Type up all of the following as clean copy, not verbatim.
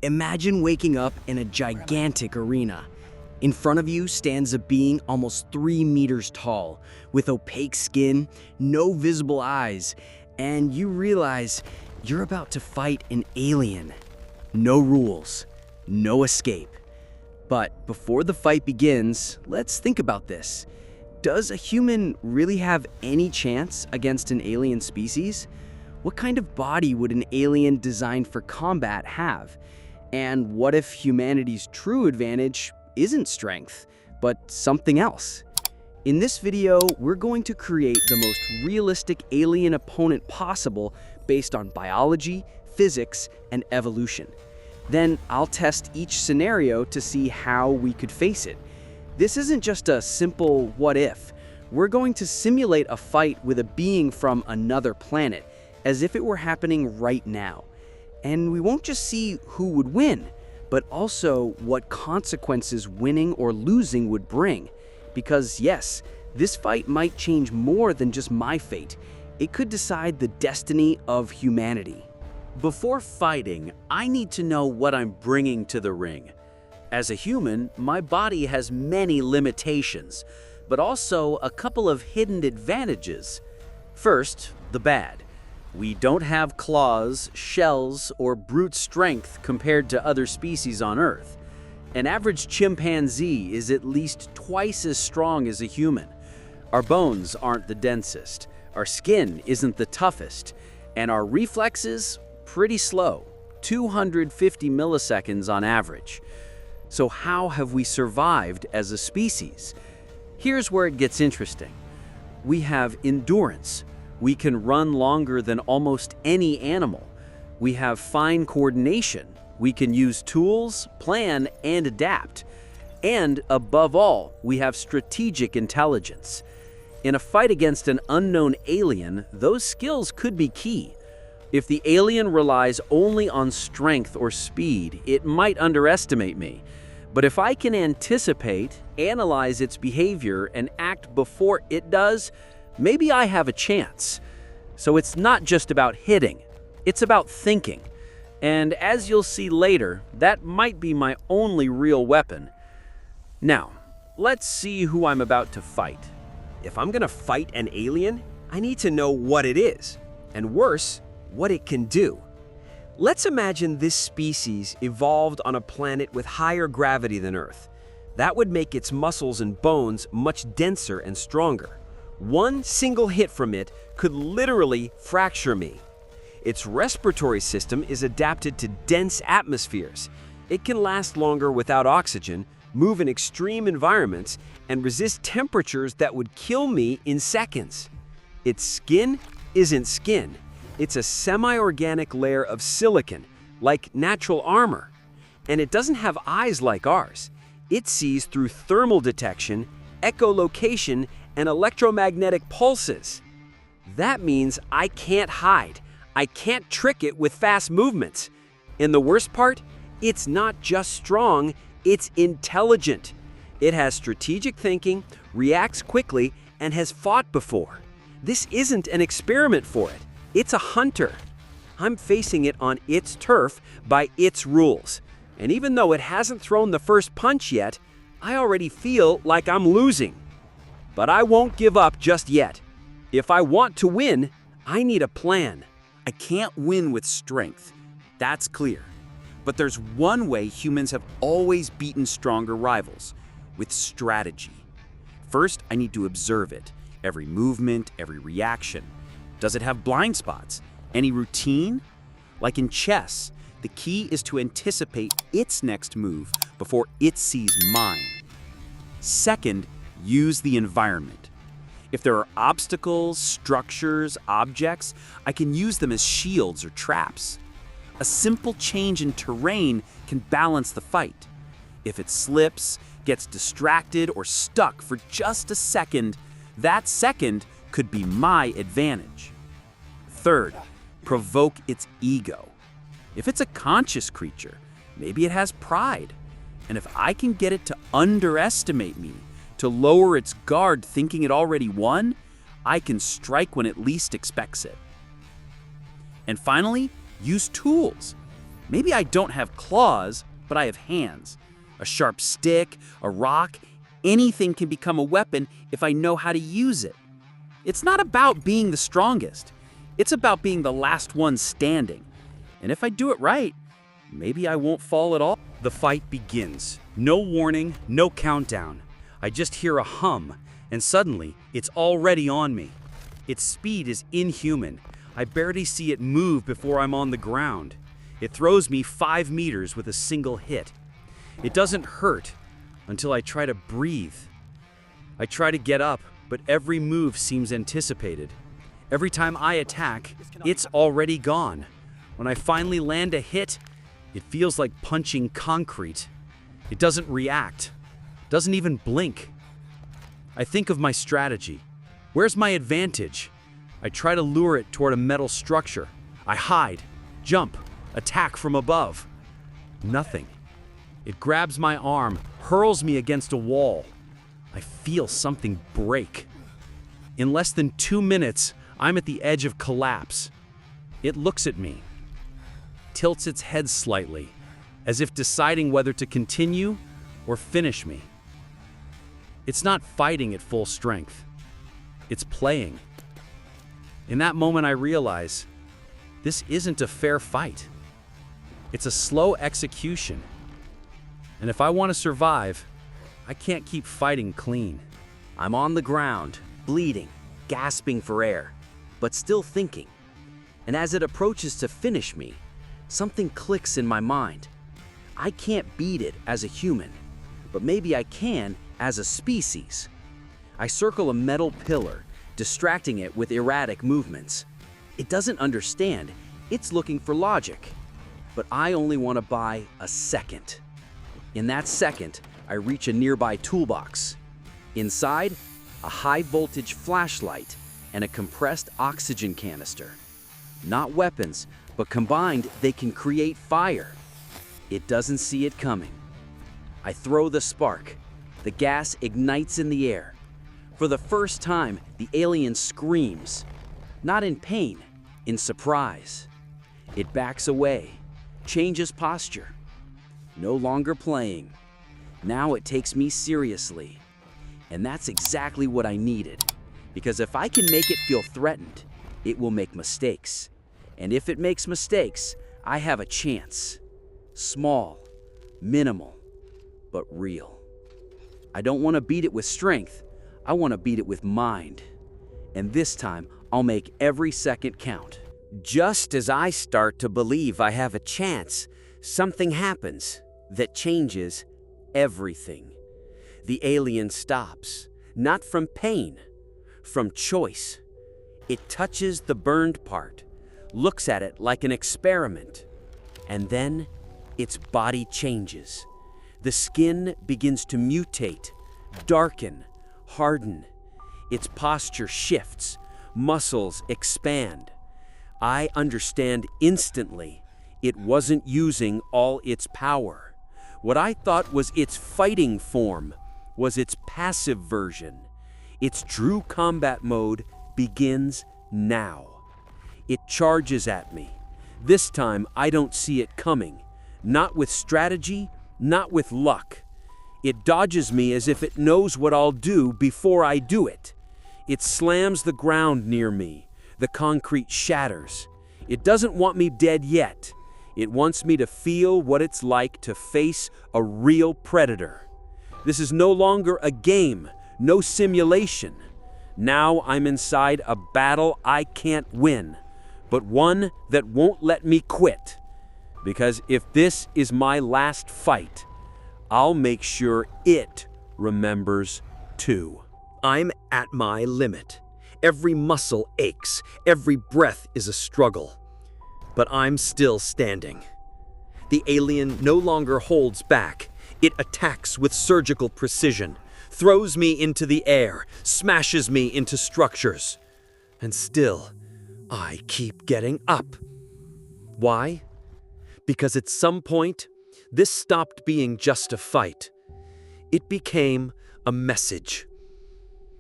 Imagine waking up in a gigantic arena. In front of you stands a being almost 3 meters tall, with opaque skin, no visible eyes, and you realize you're about to fight an alien. No rules, no escape. But before the fight begins, let's think about this. Does a human really have any chance against an alien species? What kind of body would an alien designed for combat have? And what if humanity's true advantage isn't strength, but something else? In this video, we're going to create the most realistic alien opponent possible based on biology, physics, and evolution. Then I'll test each scenario to see how we could face it. This isn't just a simple what if. We're going to simulate a fight with a being from another planet, as if it were happening right now. And we won't just see who would win, but also what consequences winning or losing would bring. Because yes, this fight might change more than just my fate. It could decide the destiny of humanity. Before fighting, I need to know what I'm bringing to the ring. As a human, my body has many limitations, but also a couple of hidden advantages. First, the bad. We don't have claws, shells, or brute strength compared to other species on Earth. An average chimpanzee is at least twice as strong as a human. Our bones aren't the densest, our skin isn't the toughest, and our reflexes, pretty slow, 250 milliseconds on average. So how have we survived as a species? Here's where it gets interesting. We have endurance. We can run longer than almost any animal. We have fine coordination. We can use tools, plan, and adapt. And above all, we have strategic intelligence. In a fight against an unknown alien, those skills could be key. If the alien relies only on strength or speed, it might underestimate me. But if I can anticipate, analyze its behavior, and act before it does, maybe I have a chance. So it's not just about hitting, it's about thinking. And as you'll see later, that might be my only real weapon. Now, let's see who I'm about to fight. If I'm gonna fight an alien, I need to know what it is, and worse, what it can do. Let's imagine this species evolved on a planet with higher gravity than Earth. That would make its muscles and bones much denser and stronger. One single hit from it could literally fracture me. Its respiratory system is adapted to dense atmospheres. It can last longer without oxygen, move in extreme environments, and resist temperatures that would kill me in seconds. Its skin isn't skin. It's a semi-organic layer of silicon, like natural armor. And it doesn't have eyes like ours. It sees through thermal detection, echolocation, and electromagnetic pulses. That means I can't hide. I can't trick it with fast movements. And the worst part, it's not just strong, it's intelligent. It has strategic thinking, reacts quickly, and has fought before. This isn't an experiment for it. It's a hunter. I'm facing it on its turf by its rules. And even though it hasn't thrown the first punch yet, I already feel like I'm losing. But I won't give up just yet. If I want to win, I need a plan. I can't win with strength. That's clear. But there's one way humans have always beaten stronger rivals, with strategy. First, I need to observe it. Every movement, every reaction. Does it have blind spots? Any routine? Like in chess, the key is to anticipate its next move before it sees mine. Second, use the environment. If there are obstacles, structures, objects, I can use them as shields or traps. A simple change in terrain can balance the fight. If it slips, gets distracted, or stuck for just a second, that second could be my advantage. Third, provoke its ego. If it's a conscious creature, maybe it has pride. And if I can get it to underestimate me, to lower its guard thinking it already won, I can strike when it least expects it. And finally, use tools. Maybe I don't have claws, but I have hands. A sharp stick, a rock, anything can become a weapon if I know how to use it. It's not about being the strongest. It's about being the last one standing. And if I do it right, maybe I won't fall at all. The fight begins. No warning, no countdown. I just hear a hum, and suddenly, it's already on me. Its speed is inhuman. I barely see it move before I'm on the ground. It throws me 5 meters with a single hit. It doesn't hurt until I try to breathe. I try to get up, but every move seems anticipated. Every time I attack, it's already gone. When I finally land a hit, it feels like punching concrete. It doesn't react, doesn't even blink. I think of my strategy. Where's my advantage? I try to lure it toward a metal structure. I hide, jump, attack from above. Nothing. It grabs my arm, hurls me against a wall. I feel something break. In less than 2 minutes, I'm at the edge of collapse. It looks at me, tilts its head slightly, as if deciding whether to continue or finish me. It's not fighting at full strength. It's playing. In that moment, I realize this isn't a fair fight. It's a slow execution. And if I want to survive, I can't keep fighting clean. I'm on the ground, bleeding, gasping for air, but still thinking. And as it approaches to finish me, something clicks in my mind. I can't beat it as a human, but maybe I can as a species. I circle a metal pillar, distracting it with erratic movements. It doesn't understand, it's looking for logic. But I only want to buy a second. In that second, I reach a nearby toolbox. Inside, a high-voltage flashlight and a compressed oxygen canister. Not weapons, but combined, they can create fire. It doesn't see it coming. I throw the spark. The gas ignites in the air. For the first time, the alien screams. Not in pain, in surprise. It backs away, changes posture. No longer playing. Now it takes me seriously. And that's exactly what I needed. Because if I can make it feel threatened, it will make mistakes. And if it makes mistakes, I have a chance. Small, minimal, but real. I don't want to beat it with strength. I want to beat it with mind. And this time, I'll make every second count. Just as I start to believe I have a chance, something happens that changes everything. The alien stops, not from pain, from choice. It touches the burned part, looks at it like an experiment, and then its body changes. The skin begins to mutate, darken, harden. Its posture shifts, muscles expand. I understand instantly it wasn't using all its power. What I thought was its fighting form was its passive version. Its true combat mode begins now. It charges at me. This time I don't see it coming. Not with strategy, not with luck. It dodges me as if it knows what I'll do before I do it. It slams the ground near me. The concrete shatters. It doesn't want me dead yet. It wants me to feel what it's like to face a real predator. This is no longer a game, no simulation. Now I'm inside a battle I can't win, but one that won't let me quit. Because if this is my last fight, I'll make sure it remembers too. I'm at my limit. Every muscle aches, every breath is a struggle. But I'm still standing. The alien no longer holds back. It attacks with surgical precision, throws me into the air, smashes me into structures. And still, I keep getting up. Why? Because at some point, this stopped being just a fight. It became a message.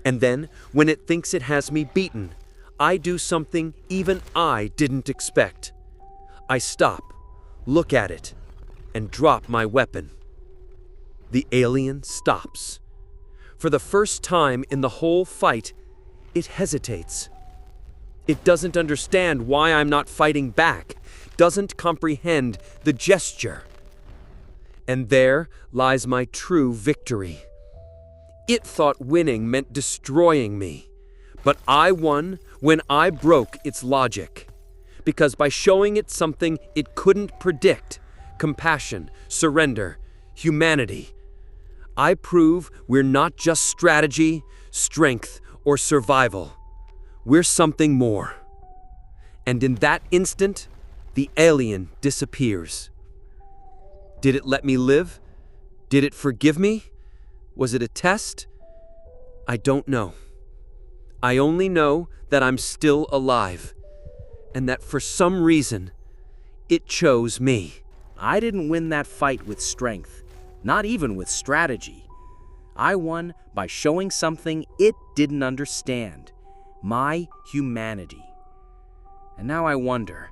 And then, when it thinks it has me beaten, I do something even I didn't expect. I stop, look at it, and drop my weapon. The alien stops. For the first time in the whole fight, it hesitates. It doesn't understand why I'm not fighting back, doesn't comprehend the gesture. And there lies my true victory. It thought winning meant destroying me, but I won when I broke its logic. Because by showing it something it couldn't predict, compassion, surrender, humanity, I prove we're not just strategy, strength, or survival. We're something more. And in that instant, the alien disappears. Did it let me live? Did it forgive me? Was it a test? I don't know. I only know that I'm still alive, and that for some reason, it chose me. I didn't win that fight with strength, not even with strategy. I won by showing something it didn't understand, my humanity. And now I wonder,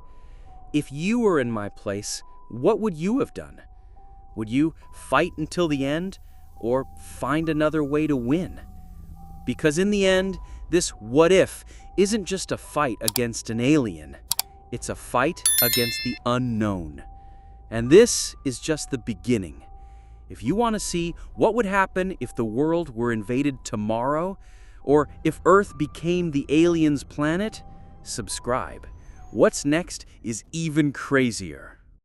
if you were in my place, what would you have done? Would you fight until the end, or find another way to win? Because in the end, this what if isn't just a fight against an alien. It's a fight against the unknown. And this is just the beginning. If you want to see what would happen if the world were invaded tomorrow, or if Earth became the aliens' planet, subscribe. What's next is even crazier.